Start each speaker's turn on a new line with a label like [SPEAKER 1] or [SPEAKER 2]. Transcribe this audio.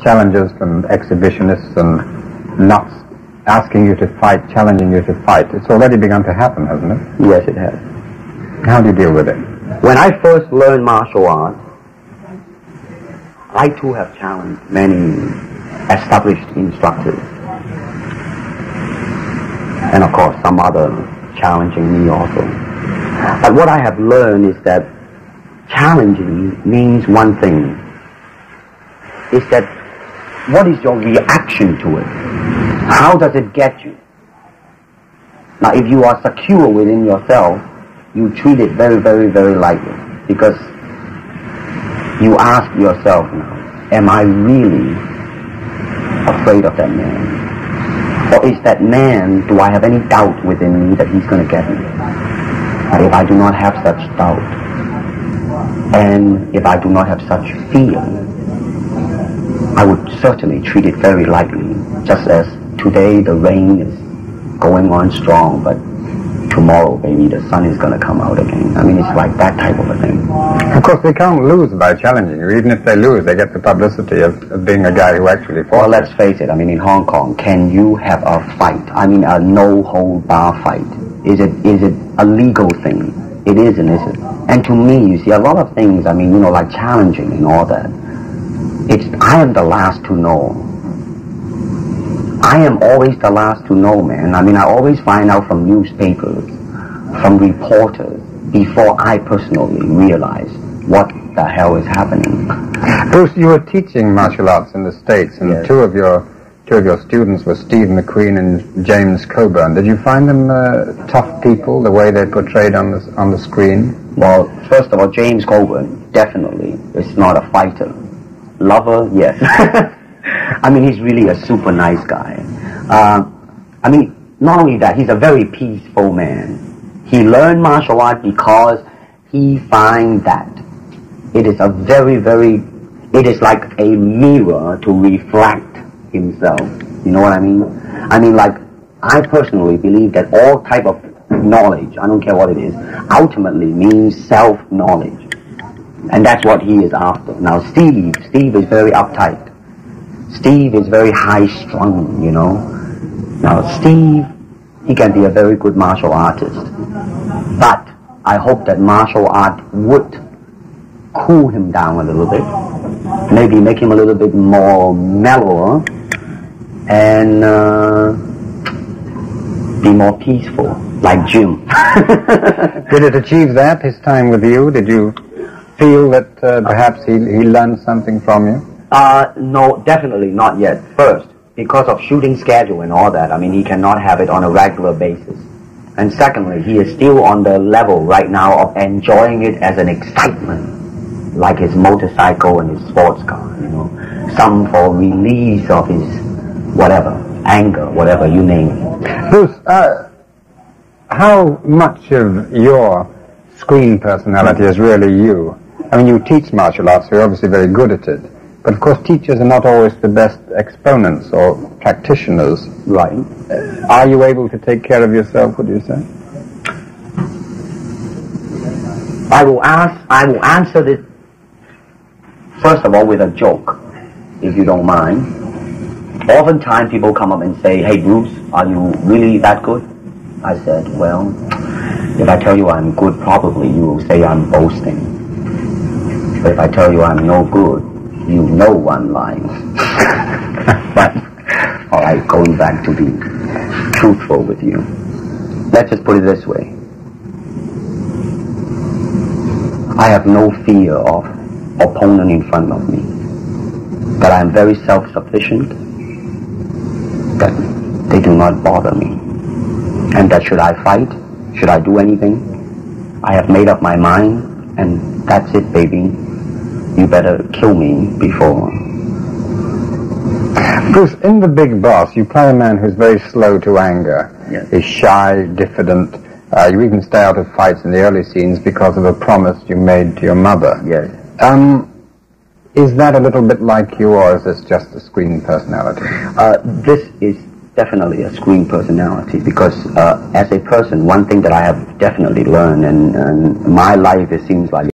[SPEAKER 1] challenges from exhibitionists and not asking you to fight, challenging you to fight. It's already begun to happen, hasn't it?
[SPEAKER 2] Yes, it has.
[SPEAKER 1] How do you deal with it?
[SPEAKER 2] When I first learned martial arts, I too have challenged many established instructors. And of course, some other challenging me also. But what I have learned is that challenging means one thing, is that what is your reaction to it? How does it get you? Now, if you are secure within yourself, you treat it very, very, very lightly, because you ask yourself now, am I really afraid of that man? Or is that man, do I have any doubt within me that he's going to get me? But if I do not have such doubt, and if I do not have such fear, I would certainly treat it very lightly, just as today the rain is going on strong, but tomorrow maybe the sun is going to come out again. I mean, it's like that type of a thing.
[SPEAKER 1] Of course, they can't lose by challenging you. Even if they lose, they get the publicity of being a guy who actually fought.
[SPEAKER 2] Well, let's face it. I mean, in Hong Kong, can you have a fight? I mean, a no-hold-bar fight. Is it a legal thing? It isn't, is it? And to me, you see, a lot of things, I mean, you know, like challenging and all that, I am the last to know. I am always the last to know, man. I mean, I always find out from newspapers, from reporters, before I personally realize what the hell is happening.
[SPEAKER 1] Bruce, you were teaching martial arts in the States, and
[SPEAKER 2] yes.
[SPEAKER 1] two of your students were Steve McQueen and James Coburn. Did you find them tough people, the way they're portrayed on the screen?
[SPEAKER 2] Well, first of all, James Coburn definitely is not a fighter. Lover, yes. I mean, he's really a super nice guy. I mean, not only that, he's a very peaceful man. He learned martial art because he finds that it is a very, very, it is like a mirror to reflect himself. You know what I mean? I mean, like, I personally believe that all type of knowledge, I don't care what it is, ultimately means self-knowledge. And that's what he is after. Now, Steve is very uptight. Steve is very high-strung, you know. Now, Steve, he can be a very good martial artist. But I hope that martial art would cool him down a little bit. Maybe make him a little bit more mellower and be more peaceful, like Jim.
[SPEAKER 1] Did it achieve that, his time with you? Did you feel that perhaps he learned something from you?
[SPEAKER 2] No, definitely not yet. First, because of shooting schedule and all that, I mean, he cannot have it on a regular basis. And secondly, he is still on the level right now of enjoying it as an excitement, like his motorcycle and his sports car, you know. Some for release of his whatever, anger, whatever, you name it.
[SPEAKER 1] Bruce, how much of your screen personality is really you? I mean, you teach martial arts, so you're obviously very good at it. But of course, teachers are not always the best exponents or practitioners.
[SPEAKER 2] Right.
[SPEAKER 1] Are you able to take care of yourself, would you say?
[SPEAKER 2] I will answer this, first of all, with a joke, if you don't mind. Oftentimes people come up and say, hey Bruce, are you really that good? I said, well, if I tell you I'm good, probably you will say I'm boasting. But if I tell you I'm no good, you know I'm lying. But, alright, going back to be truthful with you. Let's just put it this way. I have no fear of opponent in front of me. That I am very self-sufficient. That they do not bother me. And that should I fight, should I do anything, I have made up my mind, and that's it, baby. You better kill me before.
[SPEAKER 1] Bruce, in The Big Boss, you play a man who's very slow to anger.
[SPEAKER 2] Yes.
[SPEAKER 1] He's shy, diffident. You even stay out of fights in the early scenes because of a promise you made to your mother.
[SPEAKER 2] Yes.
[SPEAKER 1] Is that a little bit like you, or is this just a screen personality?
[SPEAKER 2] This is definitely a screen personality, because as a person, one thing that I have definitely learned, and my life, it seems like